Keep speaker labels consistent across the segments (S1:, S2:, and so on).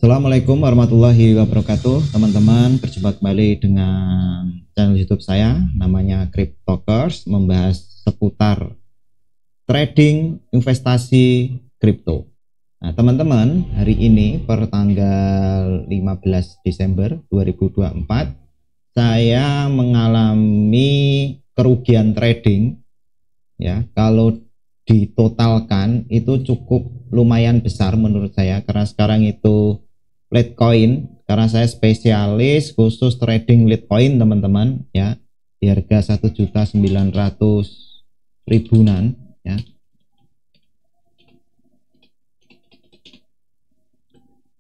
S1: Assalamualaikum warahmatullahi wabarakatuh, teman-teman. Berjumpa kembali dengan channel YouTube saya, namanya Cryptokers, membahas seputar trading investasi kripto. Nah, teman-teman, hari ini per tanggal 15 Desember 2024, saya mengalami kerugian trading. Ya, kalau ditotalkan itu cukup lumayan besar menurut saya, karena sekarang itu Litecoin, karena saya spesialis khusus trading Litecoin, teman-teman, ya, di harga 1.900.000-an, ya.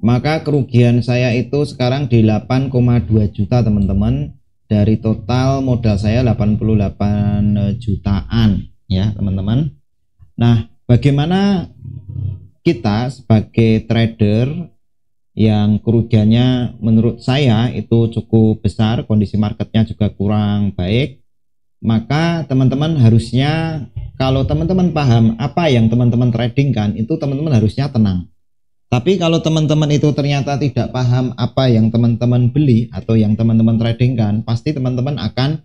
S1: Maka kerugian saya itu sekarang di 8,2 juta, teman-teman, dari total modal saya 88 jutaan, ya, teman-teman. Nah, bagaimana kita sebagai trader yang kerugiannya menurut saya itu cukup besar, kondisi marketnya juga kurang baik, maka teman-teman harusnya, kalau teman-teman paham apa yang teman-teman tradingkan, itu teman-teman harusnya tenang. Tapi kalau teman-teman itu ternyata tidak paham apa yang teman-teman beli atau yang teman-teman tradingkan, pasti teman-teman akan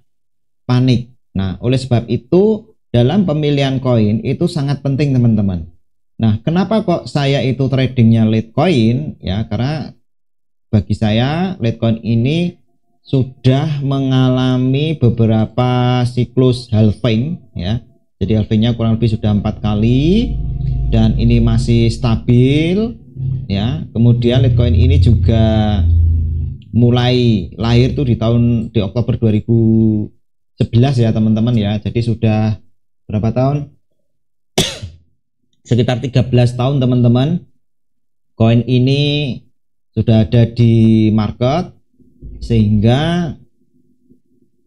S1: panik. Nah, oleh sebab itu dalam pemilihan koin itu sangat penting, teman-teman. Nah, kenapa kok saya itu tradingnya Litecoin? Ya, karena bagi saya Litecoin ini sudah mengalami beberapa siklus halving, ya. Jadi halvingnya kurang lebih sudah 4 kali dan ini masih stabil, ya. Kemudian Litecoin ini juga mulai lahir tuh di Oktober 2011 ya, teman-teman, ya. Jadi sudah berapa tahun? Sekitar 13 tahun, teman-teman. Koin ini sudah ada di market, sehingga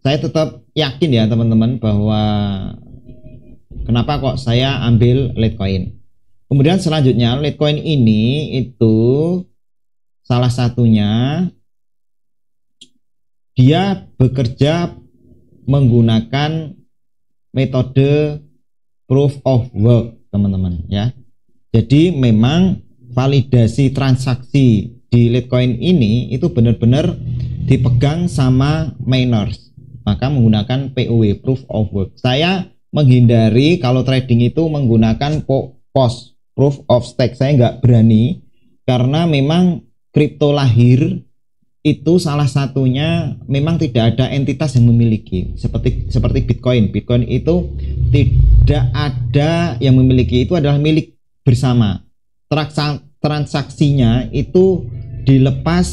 S1: saya tetap yakin ya, teman-teman, bahwa kenapa kok saya ambil Litecoin. Kemudian selanjutnya Litecoin ini itu salah satunya dia bekerja menggunakan metode proof of work, teman-teman, ya. Jadi memang validasi transaksi di Litecoin ini itu benar-benar dipegang sama miners, maka menggunakan POW, proof of work. Saya menghindari kalau trading itu menggunakan POS, proof of stake. Saya nggak berani, karena memang kripto lahir itu salah satunya memang tidak ada entitas yang memiliki, seperti Bitcoin. Bitcoin itu tidak ada yang memiliki, itu adalah milik bersama. Transaksinya itu dilepas,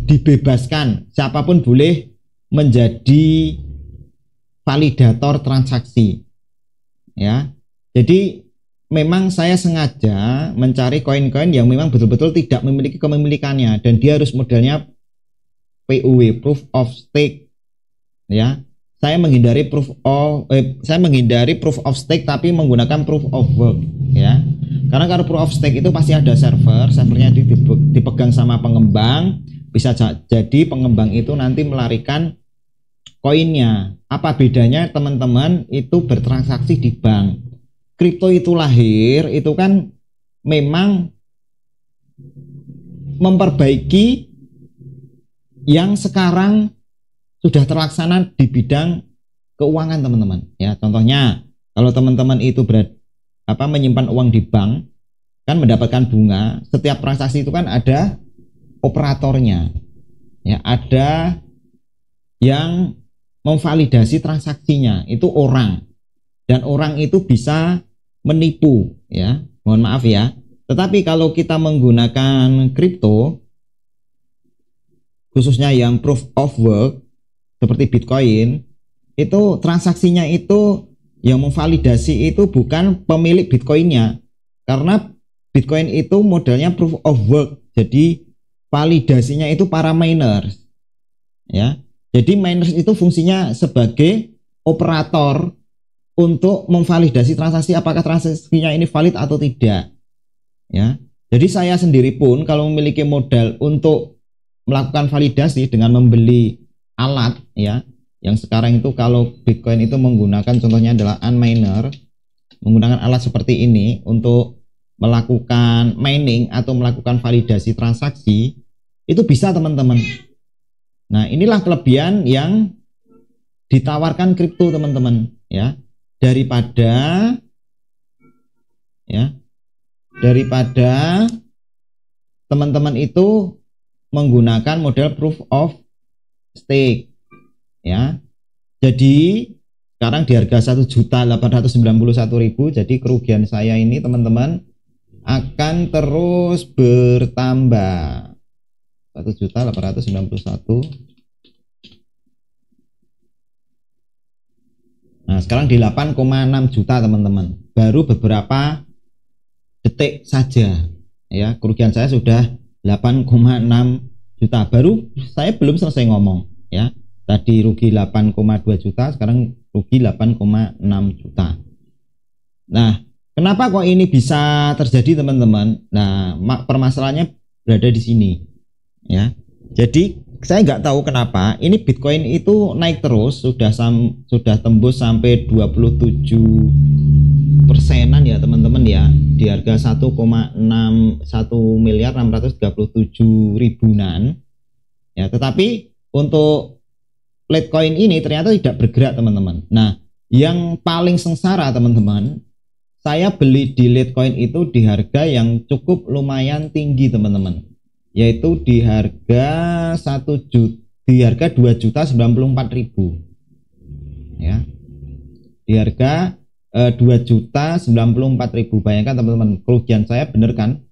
S1: dibebaskan, siapapun boleh menjadi validator transaksi, ya. Jadi memang saya sengaja mencari koin-koin yang memang betul-betul tidak memiliki kepemilikannya, dan dia harus modelnya POW, proof of stake, ya. Saya menghindari proof of stake tapi menggunakan proof of work, ya. Karena kalau proof of stake itu pasti ada servernya dipegang sama pengembang, bisa jadi pengembang itu nanti melarikan koinnya. Apa bedanya, teman-teman, itu bertransaksi di bank. Kripto itu lahir itu kan memang memperbaiki yang sekarang sudah terlaksana di bidang keuangan, teman-teman, ya. Contohnya kalau teman-teman itu menyimpan uang di bank, kan mendapatkan bunga. Setiap transaksi itu kan ada operatornya, ya, ada yang memvalidasi transaksinya, itu orang, dan orang itu bisa menipu, ya, mohon maaf ya. Tetapi kalau kita menggunakan kripto, khususnya yang proof of work seperti Bitcoin, itu transaksinya itu yang memvalidasi itu bukan pemilik Bitcoinnya, karena Bitcoin itu modelnya proof of work. Jadi validasinya itu para miners, ya. Jadi miners itu fungsinya sebagai operator untuk memvalidasi transaksi, apakah transaksinya ini valid atau tidak, ya. Jadi saya sendiri pun kalau memiliki modal untuk melakukan validasi dengan membeli alat, ya, yang sekarang itu kalau Bitcoin itu menggunakan, contohnya adalah Unminer, menggunakan alat seperti ini untuk melakukan mining atau melakukan validasi transaksi, itu bisa teman-teman. Nah, inilah kelebihan yang ditawarkan kripto teman-teman, ya. Daripada teman-teman itu menggunakan model proof of stake, ya. Jadi sekarang di harga 1.891.000, jadi kerugian saya ini teman-teman akan terus bertambah. 1.891. Nah, sekarang di 8,6 juta teman-teman. Baru beberapa detik saja, ya, kerugian saya sudah 8,6 juta. Baru saya belum selesai ngomong, ya. Tadi rugi 8,2 juta, sekarang rugi 8,6 juta. Nah, kenapa kok ini bisa terjadi teman-teman? Nah, permasalahannya berada di sini, ya. Jadi saya nggak tahu kenapa ini Bitcoin itu naik terus, sudah tembus sampai 27%-an ya teman-teman ya, di harga 1,637.000-an, ya. Tetapi untuk Litecoin ini ternyata tidak bergerak teman-teman. Nah, yang paling sengsara teman-teman, saya beli di Litecoin itu di harga yang cukup lumayan tinggi teman-teman, yaitu di harga 2.094.000, ya. Di harga 2.094.000. Bayangkan teman-teman, kerugian saya bener kan?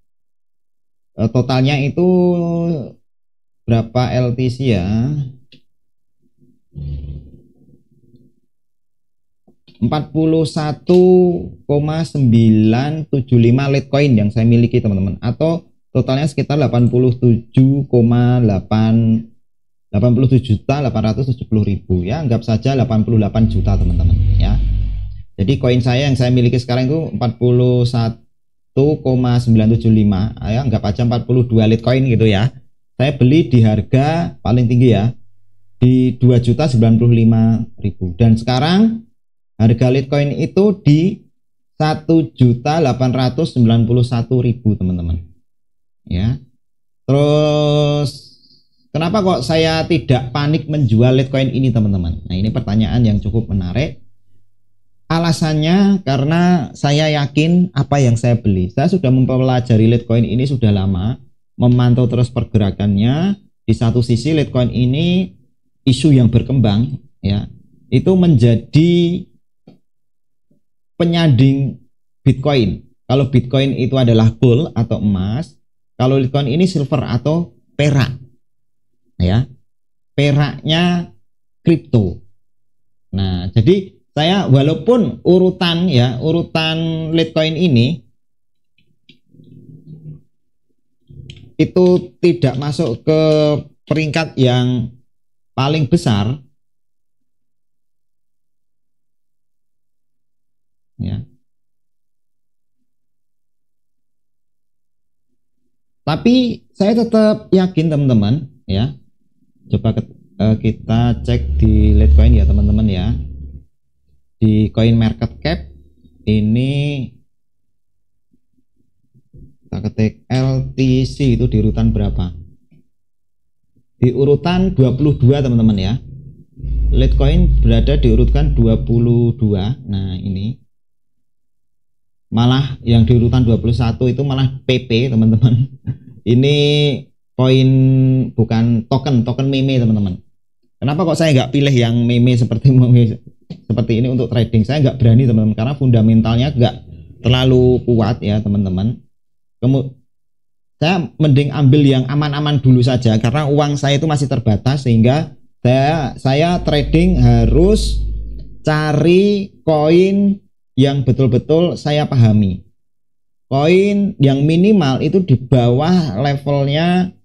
S1: Totalnya itu berapa LTC ya? 41,975 Litecoin yang saya miliki teman-teman, atau totalnya sekitar 87,870.000, ya, anggap saja 88 juta teman-teman, ya. Jadi koin saya yang saya miliki sekarang itu 41,975, ya, anggap aja 42 Litecoin gitu ya. Saya beli di harga paling tinggi ya, di 2.095.000, dan sekarang harga Litecoin itu di 1.891.000 teman-teman, ya. Terus kenapa kok saya tidak panik menjual Litecoin ini teman-teman? Nah, ini pertanyaan yang cukup menarik. Alasannya karena saya yakin apa yang saya beli. Saya sudah mempelajari Litecoin ini sudah lama, memantau terus pergerakannya. Di satu sisi Litecoin ini isu yang berkembang, ya, itu menjadi penyanding Bitcoin. Kalau Bitcoin itu adalah gold atau emas, kalau Litecoin ini silver atau perak, ya, peraknya kripto. Nah, jadi saya walaupun urutan Litecoin ini itu tidak masuk ke peringkat yang paling besar, ya, tapi saya tetap yakin teman-teman, ya. Coba kita cek di Litecoin ya teman-teman ya. Di Coin Market Cap ini kita ketik LTC itu di urutan berapa? Di urutan 22 teman-teman ya. Litecoin berada di urutan 22. Nah, ini malah yang di urutan 21 itu malah PP teman-teman. Ini koin, bukan token meme teman-teman. Kenapa kok saya nggak pilih yang meme seperti ini untuk trading? Saya nggak berani teman-teman, karena fundamentalnya nggak terlalu kuat ya teman-teman. Saya mending ambil yang aman-aman dulu saja, karena uang saya itu masih terbatas, sehingga saya trading harus cari koin yang betul-betul saya pahami. Koin yang minimal itu di bawah levelnya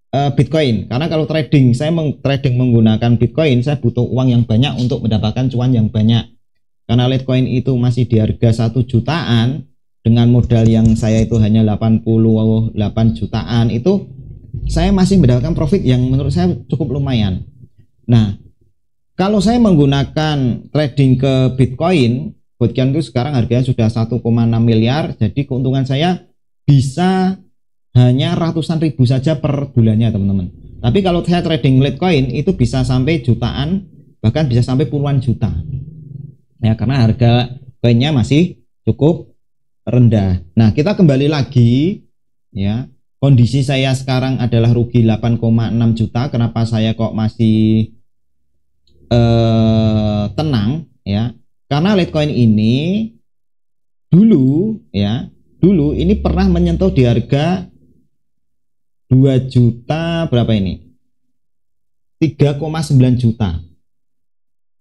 S1: Bitcoin, karena kalau trading, saya trading menggunakan Bitcoin, saya butuh uang yang banyak untuk mendapatkan cuan yang banyak. Karena Litecoin itu masih di harga 1 jutaan, dengan modal yang saya itu hanya 88 jutaan, itu saya masih mendapatkan profit yang menurut saya cukup lumayan. Nah, kalau saya menggunakan trading ke Bitcoin, Botkian itu sekarang harganya sudah 1,6 miliar, jadi keuntungan saya bisa hanya ratusan ribu saja per bulannya teman-teman. Tapi kalau saya trading Litecoin itu bisa sampai jutaan, bahkan bisa sampai puluhan juta ya, karena harga koinnya masih cukup rendah. Nah, kita kembali lagi ya, kondisi saya sekarang adalah rugi 8,6 juta. Kenapa saya kok masih tenang ya? Karena Litecoin ini dulu ini pernah menyentuh di harga 2 juta berapa ini? 3,9 juta.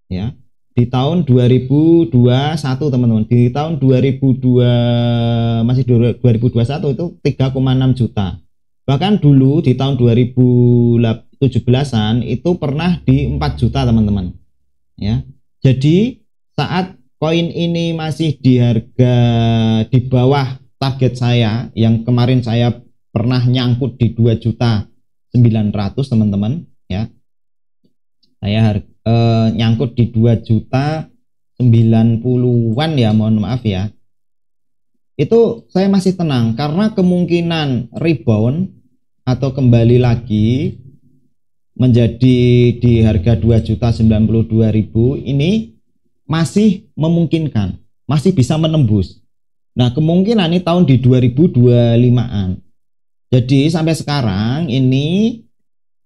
S1: Ya. Di tahun 2021 teman-teman. Di tahun 2021 itu 3,6 juta. Bahkan dulu di tahun 2017-an itu pernah di 4 juta teman-teman. Ya. Jadi saat koin ini masih di harga di bawah target saya yang kemarin saya pernah nyangkut di 2.900.000 teman-teman ya. Saya nyangkut di 2.090.000-an ya, mohon maaf ya. Itu saya masih tenang karena kemungkinan rebound atau kembali lagi menjadi di harga 2.092.000 ini masih memungkinkan, masih bisa menembus. Nah, kemungkinan ini tahun di 2025-an. Jadi sampai sekarang ini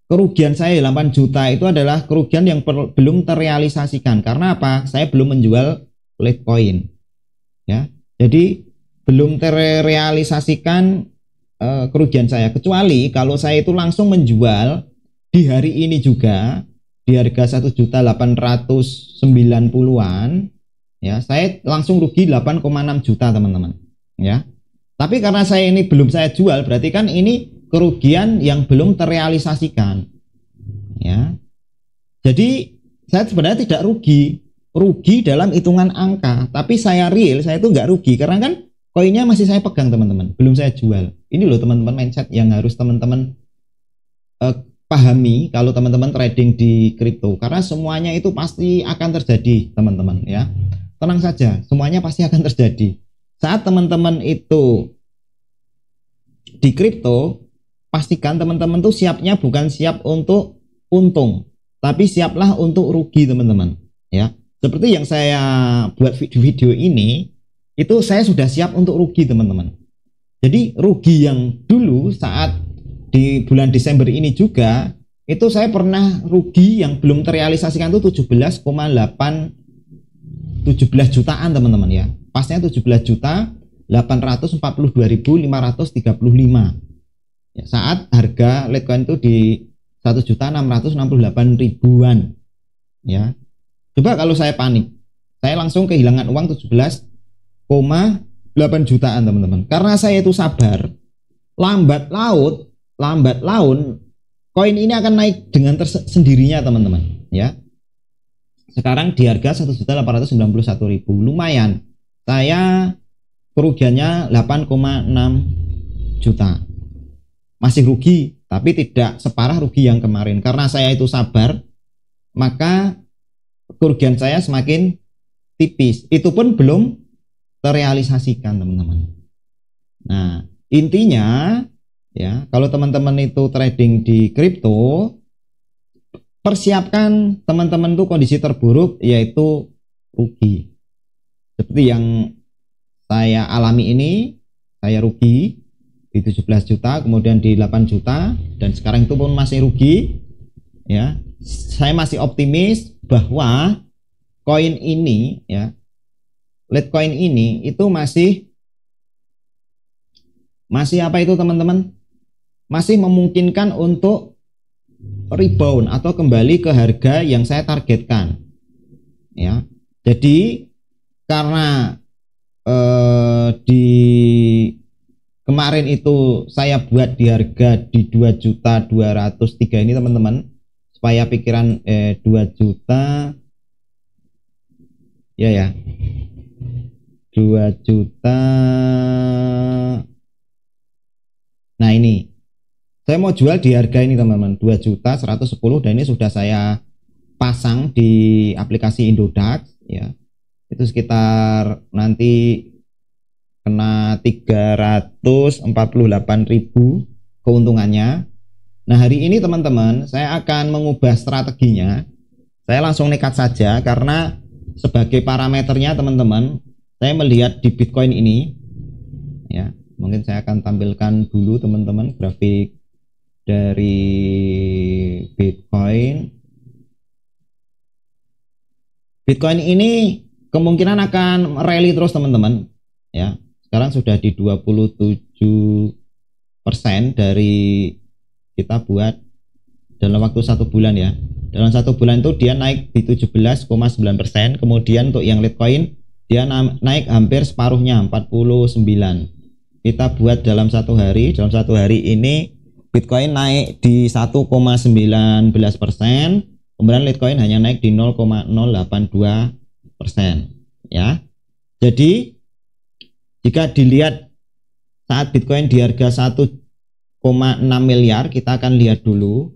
S1: kerugian saya 8 juta itu adalah kerugian yang belum terrealisasikan. Karena apa? Saya belum menjual Litecoin. Ya. Jadi belum terrealisasikan kerugian saya, kecuali kalau saya itu langsung menjual di hari ini juga di harga 1.890.000-an ya, saya langsung rugi 8,6 juta teman-teman ya. Tapi karena saya ini belum saya jual, berarti kan ini kerugian yang belum terrealisasikan ya. Jadi saya sebenarnya tidak rugi dalam hitungan angka, tapi saya real, saya itu nggak rugi karena kan koinnya masih saya pegang teman-teman, belum saya jual. Ini loh teman-teman mindset yang harus teman-teman pahami kalau teman-teman trading di kripto, karena semuanya itu pasti akan terjadi teman-teman ya. Tenang saja, semuanya pasti akan terjadi. Saat teman-teman itu di kripto, pastikan teman-teman tuh siapnya bukan siap untuk untung, tapi siaplah untuk rugi teman-teman ya. Seperti yang saya buat video ini, itu saya sudah siap untuk rugi teman-teman. Jadi rugi yang dulu saat di bulan Desember ini juga, itu saya pernah rugi yang belum terrealisasikan itu 17 jutaan teman-teman ya. Pasnya 17.842.535 ya, saat harga Litecoin itu di 1.668.000-an ya. Coba kalau saya panik, saya langsung kehilangan uang 17,8 jutaan teman-teman. Karena saya itu sabar, lambat laun koin ini akan naik dengan sendirinya teman-teman ya. Sekarang di harga 1.891.000, lumayan. Saya kerugiannya 8,6 juta. Masih rugi, tapi tidak separah rugi yang kemarin. Karena saya itu sabar, maka kerugian saya semakin tipis. Itu pun belum terrealisasikan teman-teman. Nah, intinya ya, kalau teman-teman itu trading di kripto, persiapkan teman-teman tuh kondisi terburuk, yaitu rugi. Seperti yang saya alami ini, saya rugi di 17 juta, kemudian di 8 juta, dan sekarang itu pun masih rugi ya. Saya masih optimis bahwa koin ini ya, Litecoin ini itu masih apa itu teman-teman? Masih memungkinkan untuk rebound atau kembali ke harga yang saya targetkan ya. Jadi karena di kemarin itu saya buat di harga di 2.203.000 ini teman-teman, supaya pikiran 2 juta ya 2 juta. Nah, ini saya mau jual di harga ini teman-teman, 2.110.000, dan ini sudah saya pasang di aplikasi Indodax ya. itu sekitar nanti kena 348.000 keuntungannya. Nah, hari ini teman-teman saya akan mengubah strateginya. Saya langsung nekat saja karena sebagai parameternya teman-teman, saya melihat di Bitcoin ini ya, mungkin saya akan tampilkan dulu teman-teman grafik dari Bitcoin. Bitcoin ini kemungkinan akan rally terus teman-teman ya. Sekarang sudah di 27% dari kita buat dalam waktu 1 bulan ya. Dalam 1 bulan itu dia naik di 17,9%. Kemudian untuk yang Litecoin dia naik hampir separuhnya 49. Kita buat dalam 1 hari. Dalam 1 hari ini Bitcoin naik di 1,19%. Kemudian Litecoin hanya naik di 0,082% ya. Jadi jika dilihat saat Bitcoin di harga 1,6 miliar, kita akan lihat dulu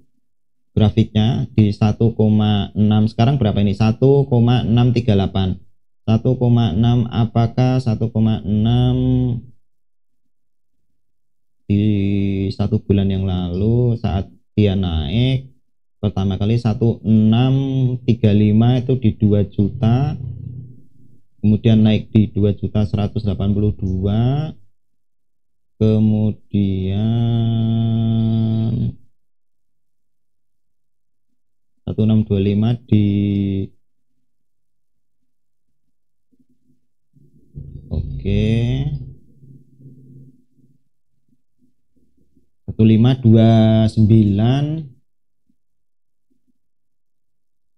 S1: grafiknya di 1,6. Sekarang berapa ini? 1,638. 1,6 apakah 1,6 di 1 bulan yang lalu saat dia naik pertama kali 1635 itu di 2 juta, kemudian naik di 2.182.000, kemudian 1625 di oke 1529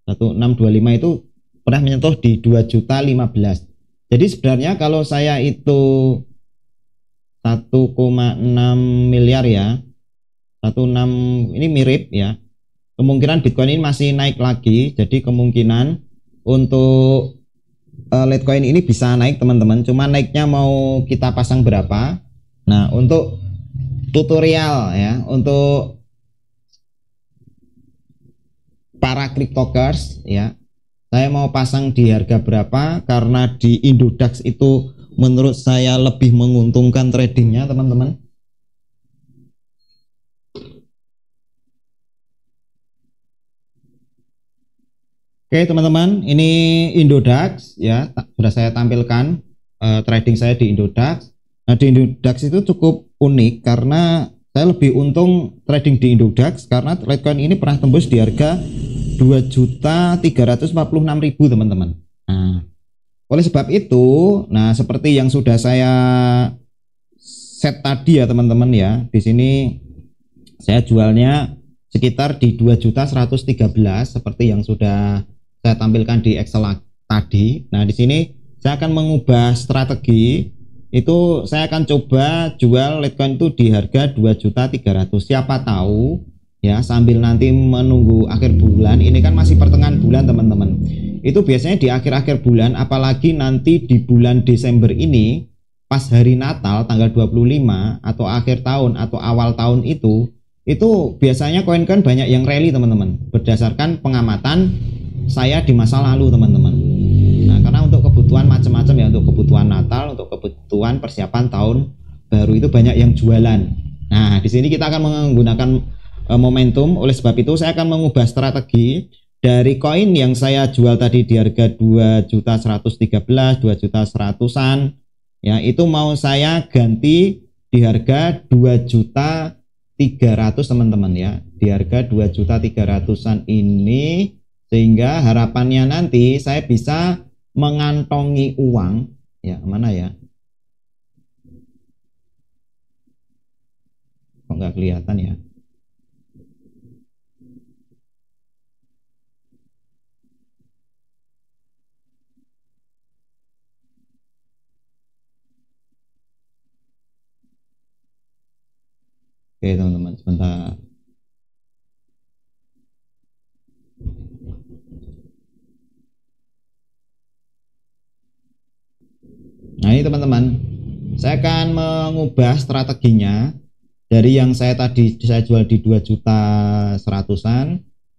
S1: 1625 itu pernah menyentuh di 2.015.000. Jadi sebenarnya kalau saya itu 1,6 miliar ya, 16 ini mirip ya. Kemungkinan Bitcoin ini masih naik lagi. Jadi kemungkinan untuk Litecoin ini bisa naik teman-teman. Cuma naiknya mau kita pasang berapa? Nah, untuk tutorial ya, untuk para cryptokers ya, saya mau pasang di harga berapa karena di Indodax itu menurut saya lebih menguntungkan tradingnya teman-teman. Oke teman-teman, ini Indodax ya, sudah saya tampilkan trading saya di Indodax. Nah di Indodax itu cukup unik karena saya lebih untung trading di Indodax karena Litecoin ini pernah tembus di harga 2.346.000 teman-teman. Nah, oleh sebab itu, nah seperti yang sudah saya set tadi ya teman-teman ya, di sini saya jualnya sekitar di 2.113 seperti yang sudah saya tampilkan di Excel tadi. Nah, di sini saya akan mengubah strategi. Itu saya akan coba jual Litecoin itu di harga 2.300.000. Siapa tahu ya, sambil nanti menunggu akhir bulan. Ini kan masih pertengahan bulan teman-teman. Itu biasanya di akhir-akhir bulan, apalagi nanti di bulan Desember ini pas hari Natal tanggal 25 atau akhir tahun atau awal tahun itu biasanya koin-koin banyak yang rally teman-teman, berdasarkan pengamatan saya di masa lalu teman-teman. Nah, karena untuk kebutuhan macam-macam ya, untuk kebutuhan Natal, untuk kebutuhan persiapan tahun baru itu banyak yang jualan. Nah, di sini kita akan menggunakan momentum. Oleh sebab itu saya akan mengubah strategi dari koin yang saya jual tadi di harga 2.113, 2.100-an ya, itu mau saya ganti di harga 2.300.000 teman-teman ya, di harga 2.300-an ini, sehingga harapannya nanti saya bisa mengantongi uang ya, mana ya, kok nggak kelihatan ya. Oke teman-teman, sebentar. Nah ini teman-teman, saya akan mengubah strateginya dari yang saya tadi saya jual di 2.100-an,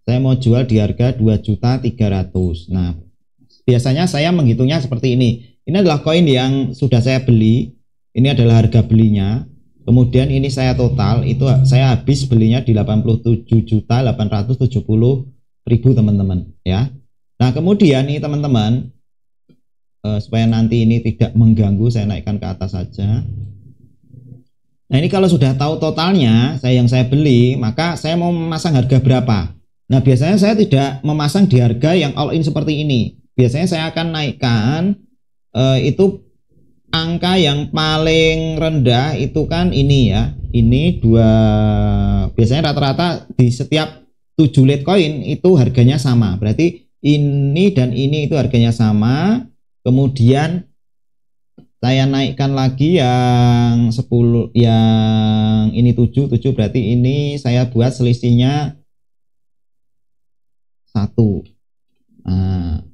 S1: saya mau jual di harga 2.300.000. Nah biasanya saya menghitungnya seperti ini. Ini adalah koin yang sudah saya beli. Ini adalah harga belinya. Kemudian ini saya total, itu saya habis belinya di 87.870.000 teman-teman ya. Nah, kemudian nih teman-teman, supaya nanti ini tidak mengganggu, saya naikkan ke atas saja. Nah, ini kalau sudah tahu totalnya yang saya beli, maka saya mau memasang harga berapa. Nah, biasanya saya tidak memasang di harga yang all in seperti ini. Biasanya saya akan naikkan itu angka yang paling rendah itu kan ini ya. Ini biasanya rata-rata di setiap 7 Litecoin itu harganya sama. Berarti ini dan ini itu harganya sama. Kemudian saya naikkan lagi yang 10, yang ini 7 berarti ini saya buat selisihnya 1. Nah,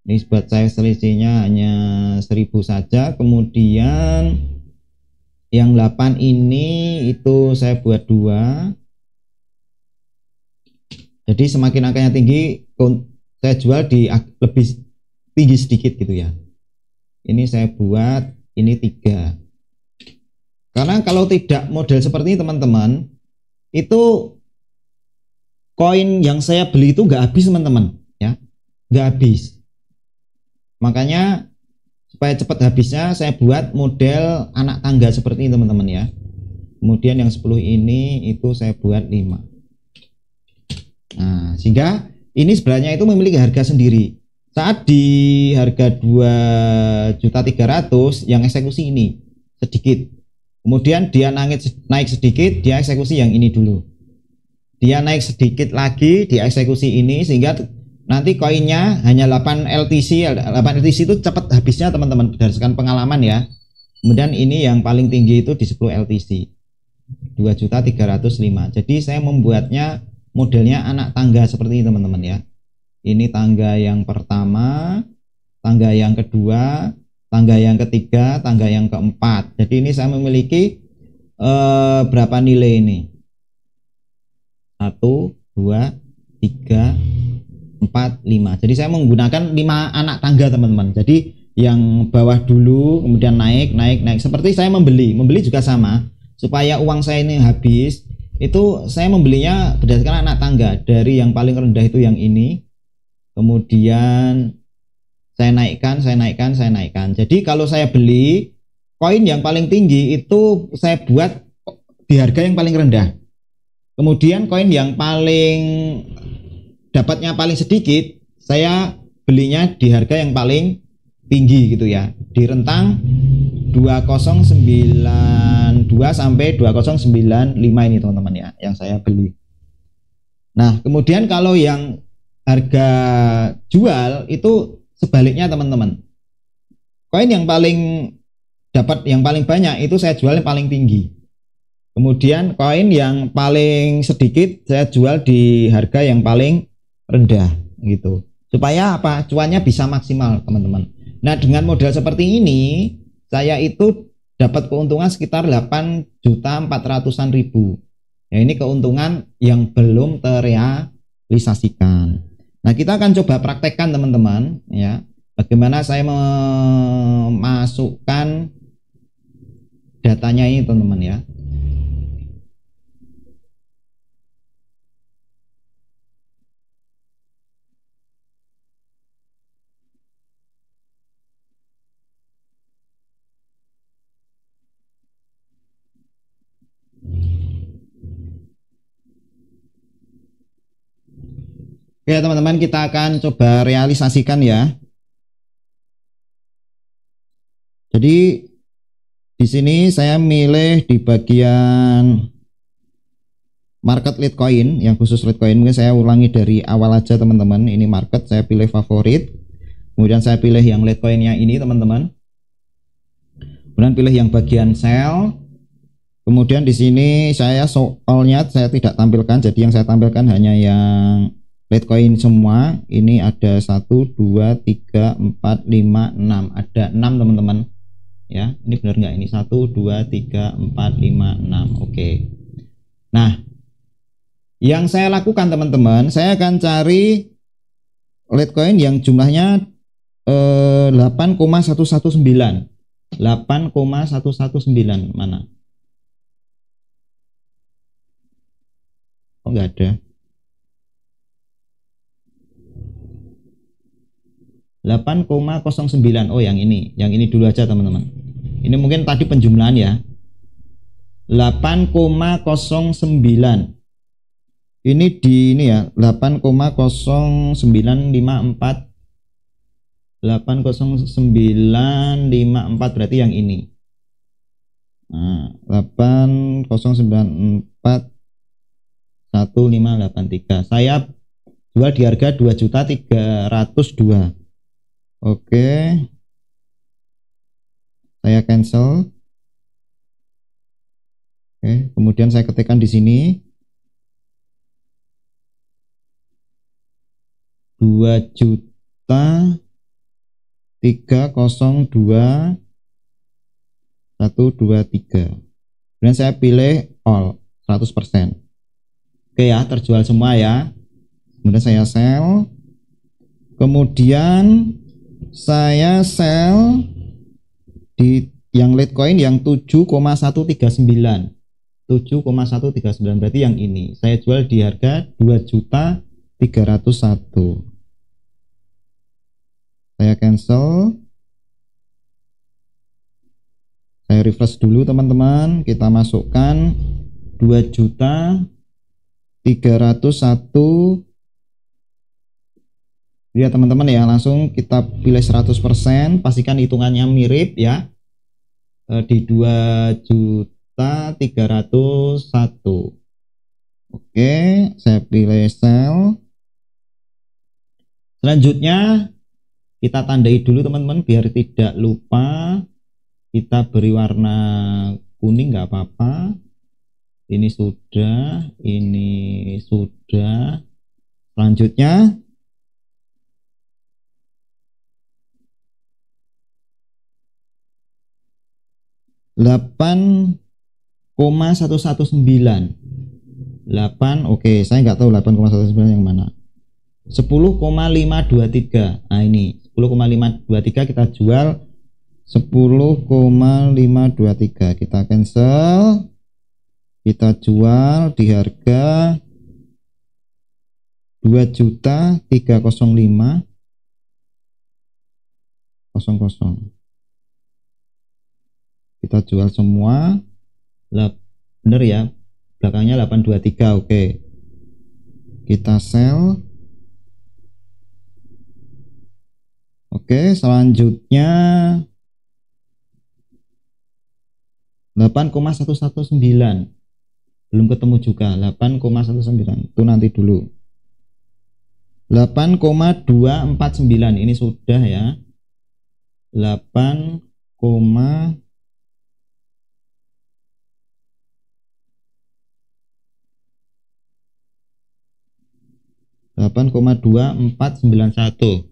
S1: ini buat saya selisihnya hanya 1000 saja. Kemudian yang 8 ini itu saya buat 2. Jadi semakin angkanya tinggi, saya jual di lebih tinggi sedikit gitu ya. Ini saya buat ini 3. Karena kalau tidak model seperti ini teman-teman, itu koin yang saya beli itu nggak habis teman-teman ya, nggak habis. Makanya supaya cepat habisnya saya buat model anak tangga seperti ini teman-teman ya. Kemudian yang 10 ini itu saya buat 5. Nah, sehingga ini sebenarnya itu memiliki harga sendiri. Saat di harga 2.300.000 yang eksekusi ini sedikit. Kemudian dia naik sedikit, dia eksekusi yang ini dulu. Dia naik sedikit lagi, dia eksekusi ini, sehingga nanti koinnya hanya 8 LTC. 8 LTC itu cepat habisnya teman-teman, berdasarkan pengalaman ya. Kemudian ini yang paling tinggi itu di 10 LTC 2.305.000. Jadi saya membuatnya modelnya anak tangga seperti ini teman-teman ya. Ini tangga yang pertama, tangga yang kedua, tangga yang ketiga, tangga yang keempat. Jadi ini saya memiliki berapa nilai ini? 1, 2, 3, 4, 5. Jadi saya menggunakan 5 anak tangga teman-teman. Jadi yang bawah dulu, kemudian naik. Seperti saya membeli juga sama. Supaya uang saya ini habis, itu saya membelinya berdasarkan anak tangga. Dari yang paling rendah itu yang ini. Kemudian saya naikkan. Jadi kalau saya beli koin yang paling tinggi itu saya buat di harga yang paling rendah. Kemudian koin yang paling dapatnya paling sedikit saya belinya di harga yang paling tinggi gitu ya. Di rentang 2092 sampai 2095 ini teman-teman ya yang saya beli. Nah, kemudian kalau yang harga jual itu sebaliknya teman-teman. Koin yang paling dapat yang paling banyak itu saya jual yang paling tinggi. Kemudian koin yang paling sedikit saya jual di harga yang paling rendah gitu. Supaya apa? Cuannya bisa maksimal teman-teman. Nah, dengan modal seperti ini saya itu dapat keuntungan sekitar 8.400.000. Ya, ini keuntungan yang belum terrealisasikan. Nah, kita akan coba praktekkan teman-teman ya, bagaimana saya memasukkan datanya ini teman-teman ya. Oke teman-teman, kita akan coba realisasikan ya. Jadi di sini saya milih di bagian market Litecoin, yang khusus Litecoin. Mungkin saya ulangi dari awal aja teman-teman. Ini market, saya pilih favorit. Kemudian saya pilih yang Litecoinnya ini teman-teman. Kemudian pilih yang bagian sell. Kemudian di sini saya soalnya saya tidak tampilkan, jadi yang saya tampilkan hanya yang Litecoin semua. Ini ada 1, 2, 3, 4, 5, 6. Ada 6 teman-teman. Ya, ini benar nggak? Ini 1, 2, 3, 4, 5, 6. Oke. Nah, yang saya lakukan teman-teman, saya akan cari Litecoin yang jumlahnya 8,119. 8,119 mana? Oh, enggak ada. 8,09. Oh, yang ini. Yang ini dulu aja, teman-teman. Ini mungkin tadi penjumlahan ya. 8,09. Ini di ini ya, 8,0954. 80954 berarti yang ini. Nah, 80941,583. Saya jual di harga 2.302.000. Oke. Saya cancel. Oke, kemudian saya ketikkan di sini 2.302.123. Kemudian saya pilih all 100%. Oke ya, terjual semua ya. Kemudian saya sell. Kemudian saya sell di yang Litecoin yang 7,139. 7,139 berarti yang ini. Saya jual di harga 2.301.000. Saya cancel. Saya refresh dulu teman-teman. Kita masukkan 2.301.000. Ya teman-teman ya, langsung kita pilih 100%, pastikan hitungannya mirip ya. Di 2.301.000. Oke, saya pilih sell. Selanjutnya kita tandai dulu teman-teman biar tidak lupa. Kita beri warna kuning nggak apa-apa. Ini sudah, ini sudah. Selanjutnya delapan 8 oke, saya nggak tahu 8,119 yang mana. 10,523. Nah ini 10,523 kita jual 10,523. Kita cancel. Kita jual di harga 2.305.00. Kita jual semua. Bener ya, belakangnya 823. Oke, kita sell. Oke, selanjutnya 8,119 belum ketemu juga. 8,19 itu nanti dulu. 8,249 ini sudah ya. 8, 8,2491.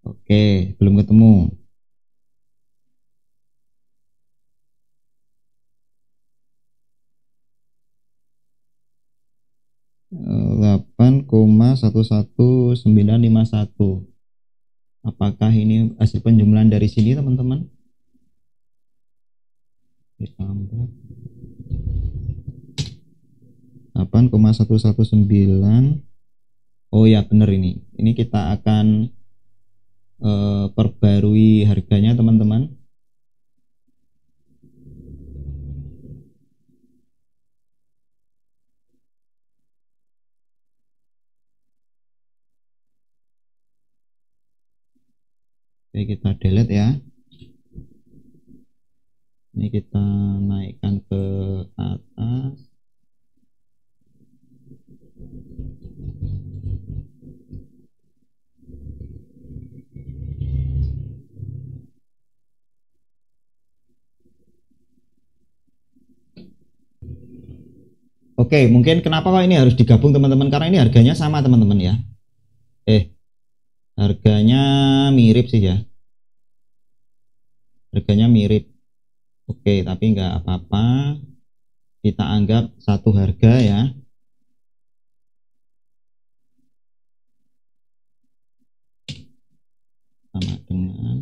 S1: Oke, belum ketemu. 8,11951. Apakah ini hasil penjumlahan dari sini teman-teman? Ditambah 8,119. Oh ya benar ini. Ini kita akan perbarui harganya teman-teman. Oke, kita delete ya. Ini kita naikkan ke atas. Oke, mungkin kenapa kok ini harus digabung teman-teman, karena ini harganya sama teman-teman ya. Harganya mirip sih ya. Harganya mirip. Oke, tapi nggak apa-apa. Kita anggap satu harga ya. dengan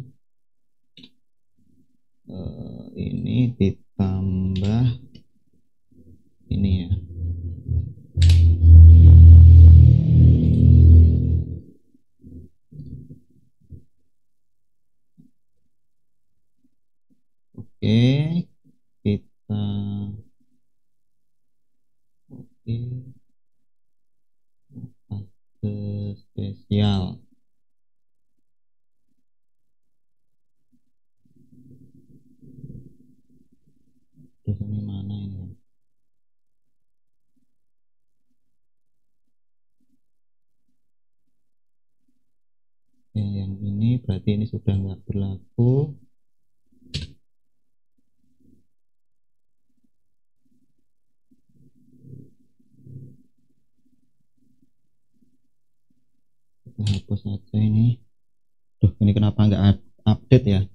S1: ini ditambah ini ya. Oke, kita spesial. Terus ini mana ini? Oke, yang ini berarti ini sudah nggak berlaku. Kita hapus saja ini. Duh, ini kenapa nggak update ya?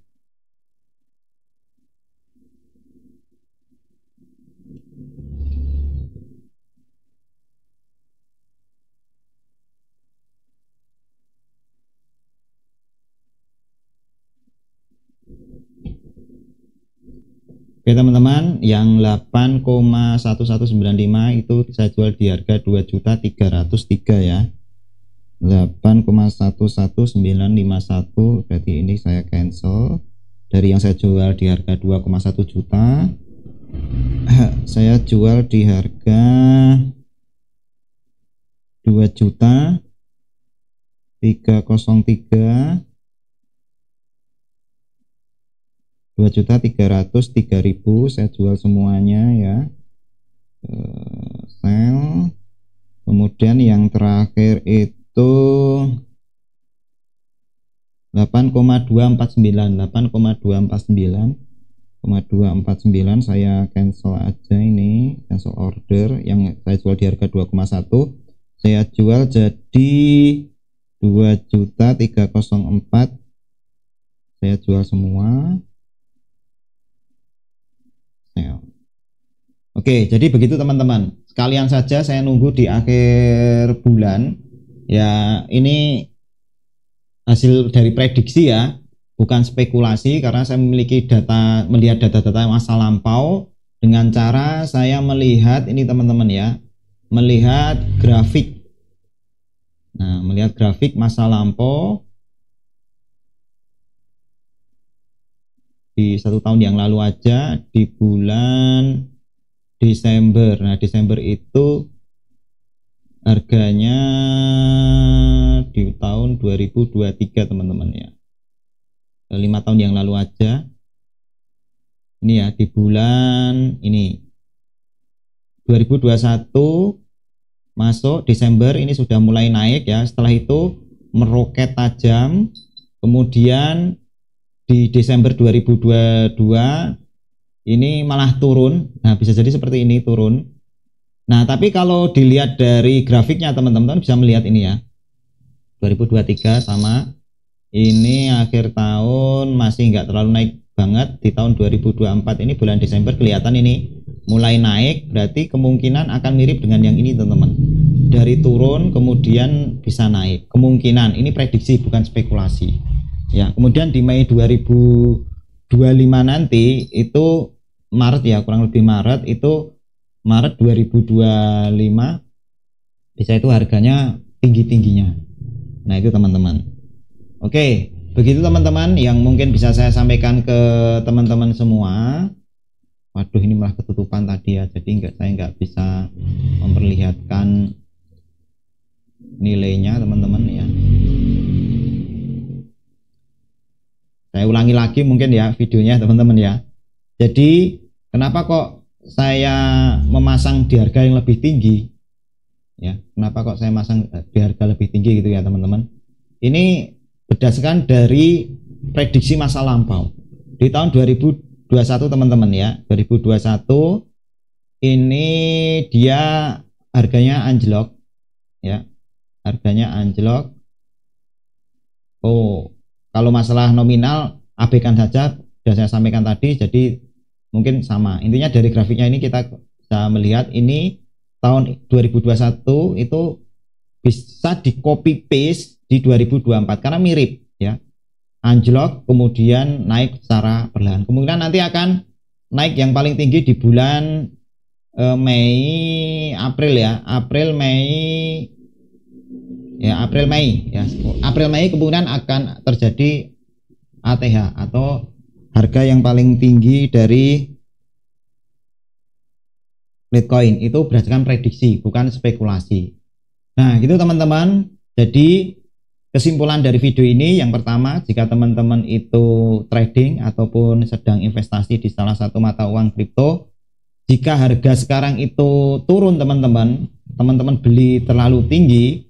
S1: Oke teman-teman, yang 8,1195 itu saya jual di harga 2.303.000 ya. 8,11951 berarti ini saya cancel. Dari yang saya jual di harga 2,1 juta, saya jual di harga 2.303.000, 2.303.000 saya jual semuanya ya. Sell. Kemudian yang terakhir itu 8,249 saya cancel aja, ini cancel order. Yang saya jual di harga 2,1 saya jual jadi 2.304, saya jual semua. Oke, jadi begitu teman-teman. Sekalian saja saya nunggu di akhir bulan. Ya, ini hasil dari prediksi ya, bukan spekulasi, karena saya memiliki data, melihat data-data masa lampau dengan cara saya melihat ini teman-teman ya, melihat grafik. Nah, melihat grafik masa lampau di 1 tahun yang lalu aja, di bulan Desember. Nah, Desember itu harganya di tahun 2023 teman-teman ya, 5 tahun yang lalu aja ini ya, di bulan ini 2021 masuk Desember ini sudah mulai naik ya, setelah itu meroket tajam, kemudian di Desember 2022 ini malah turun. Nah, bisa jadi seperti ini, turun. Nah, tapi kalau dilihat dari grafiknya teman-teman bisa melihat ini ya, 2023 sama ini akhir tahun masih nggak terlalu naik banget. Di tahun 2024 ini bulan Desember kelihatan ini mulai naik, berarti kemungkinan akan mirip dengan yang ini teman-teman, dari turun kemudian bisa naik, kemungkinan. Ini prediksi bukan spekulasi ya. Kemudian di Mei 2025 nanti itu Maret ya, kurang lebih Maret 2025 bisa itu harganya tinggi-tingginya. Nah, itu teman-teman. Oke, begitu teman-teman yang mungkin bisa saya sampaikan ke teman-teman semua. Waduh, ini malah ketutupan tadi ya, jadi saya nggak bisa memperlihatkan nilainya teman-teman ya. Saya ulangi lagi mungkin ya videonya teman-teman ya. Jadi kenapa kok saya memasang di harga yang lebih tinggi ya, kenapa kok saya masang di harga lebih tinggi gitu ya teman-teman. Ini berdasarkan dari prediksi masa lampau di tahun 2021 teman-teman ya. 2021 ini dia harganya anjlok ya, harganya anjlok. Oh, kalau masalah nominal abaikan saja, sudah saya sampaikan tadi, jadi mungkin sama. Intinya dari grafiknya ini kita bisa melihat ini tahun 2021 itu bisa di copy paste di 2024 karena mirip ya. anjlok, kemudian naik secara perlahan. Kemungkinan nanti akan naik yang paling tinggi di bulan Mei, April ya, April Mei kemungkinan akan terjadi ATH atau harga yang paling tinggi dari Litecoin. Itu berdasarkan prediksi, bukan spekulasi. Nah gitu teman-teman. Jadi kesimpulan dari video ini, yang pertama, jika teman-teman itu trading ataupun sedang investasi di salah satu mata uang kripto, jika harga sekarang itu turun teman-teman beli terlalu tinggi,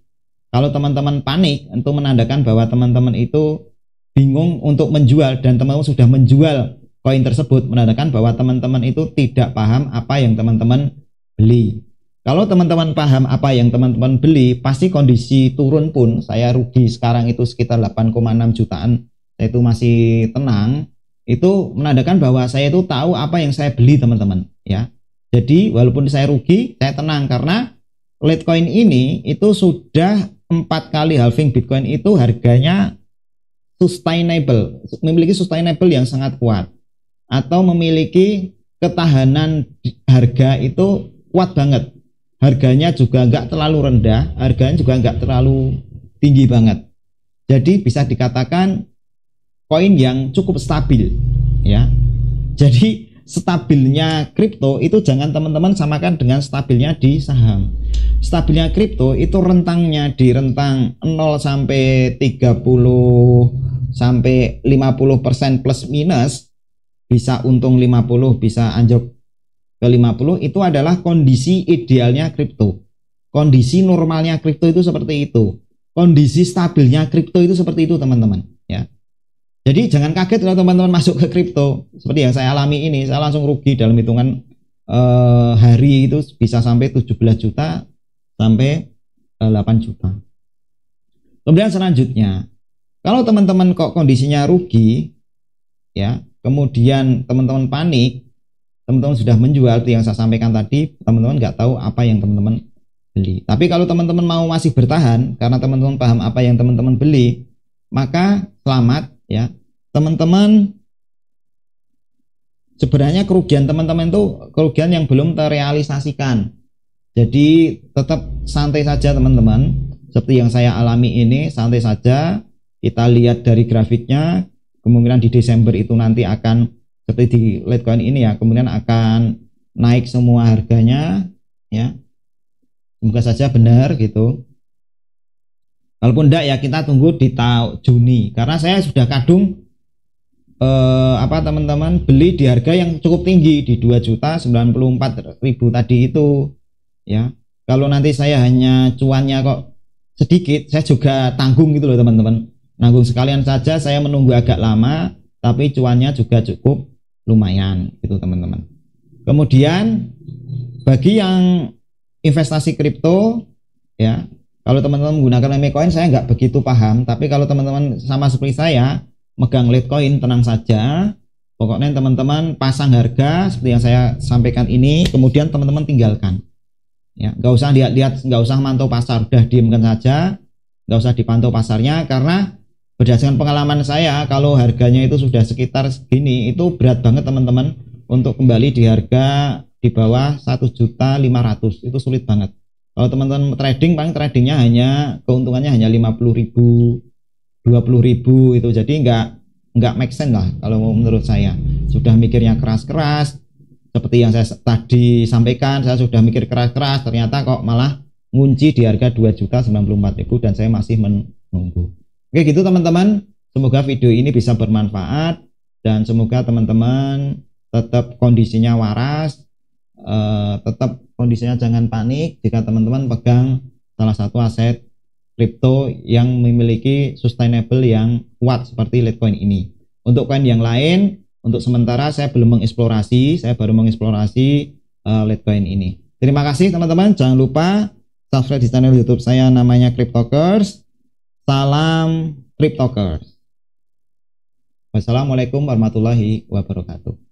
S1: kalau teman-teman panik, itu menandakan bahwa teman-teman itu bingung untuk menjual dan teman-teman sudah menjual koin tersebut, menandakan bahwa teman-teman itu tidak paham apa yang teman-teman beli. Kalau teman-teman paham apa yang teman-teman beli, pasti kondisi turun pun, saya rugi sekarang itu sekitar 8,6 jutaan, saya itu masih tenang, itu menandakan bahwa saya itu tahu apa yang saya beli teman-teman ya. Jadi walaupun saya rugi, saya tenang karena Litecoin ini itu sudah 4 kali halving Bitcoin itu harganya sustainable, memiliki sustainable yang sangat kuat, atau memiliki ketahanan harga itu kuat banget. Harganya juga nggak terlalu rendah, harganya juga nggak terlalu tinggi banget. Jadi bisa dikatakan koin yang cukup stabil ya. Jadi stabilnya kripto itu jangan teman-teman samakan dengan stabilnya di saham. Stabilnya kripto itu rentangnya di rentang 0 sampai 30 sampai 50% plus minus, bisa untung 50, bisa anjlok ke 50, itu adalah kondisi idealnya kripto. Kondisi normalnya kripto itu seperti itu. Kondisi stabilnya kripto itu seperti itu teman-teman ya. Jadi jangan kaget kalau teman-teman masuk ke kripto seperti yang saya alami ini, saya langsung rugi dalam hitungan hari itu bisa sampai 17 juta sampai 8 juta. Kemudian selanjutnya, kalau teman-teman kok kondisinya rugi ya, kemudian teman-teman panik, teman-teman sudah menjual, itu yang saya sampaikan tadi, teman-teman nggak tahu apa yang teman-teman beli. Tapi kalau teman-teman mau masih bertahan karena teman-teman paham apa yang teman-teman beli, maka selamat ya teman-teman. Sebenarnya kerugian teman-teman itu kerugian yang belum terrealisasikan, jadi tetap santai saja teman-teman. Seperti yang saya alami ini, santai saja. Kita lihat dari grafiknya, kemungkinan di Desember itu nanti akan seperti di Litecoin ini ya, kemudian akan naik semua harganya ya, semoga saja benar gitu. Walaupun enggak ya, kita tunggu di tahun Juni, karena saya sudah kadung teman-teman beli di harga yang cukup tinggi di 2.094.000 tadi itu ya. Kalau nanti saya hanya cuannya kok sedikit, saya juga tanggung gitu loh teman-teman, nanggung sekalian saja, saya menunggu agak lama tapi cuannya juga cukup lumayan gitu teman-teman. Kemudian bagi yang investasi kripto ya, kalau teman-teman menggunakan meme coin saya nggak begitu paham, tapi kalau teman-teman sama seperti saya megang Litecoin, tenang saja. Pokoknya teman-teman pasang harga seperti yang saya sampaikan ini, kemudian teman-teman tinggalkan. Ya, nggak usah lihat-lihat, nggak usah mantau pasar, udah diamkan saja, nggak usah dipantau pasarnya, karena berdasarkan pengalaman saya, kalau harganya itu sudah sekitar segini, itu berat banget teman-teman untuk kembali di harga di bawah 1.500.000, itu sulit banget. Kalau teman-teman trading, paling tradingnya hanya keuntungannya hanya 50.000, 20.000 itu, jadi nggak make sense lah kalau menurut saya. Sudah mikirnya keras-keras, seperti yang saya tadi sampaikan, saya sudah mikir keras-keras, ternyata kok malah ngunci di harga 2.094.000 dan saya masih menunggu. Oke gitu teman-teman, semoga video ini bisa bermanfaat dan semoga teman-teman tetap kondisinya waras, tetap kondisinya jangan panik jika teman-teman pegang salah satu aset kripto yang memiliki sustainable yang kuat seperti Litecoin ini. Untuk koin yang lain, untuk sementara saya belum mengeksplorasi, saya baru mengeksplorasi Litecoin ini. Terima kasih teman-teman, jangan lupa subscribe di channel YouTube saya, namanya Cryptokers. Salam Cryptokers. Wassalamualaikum warahmatullahi wabarakatuh.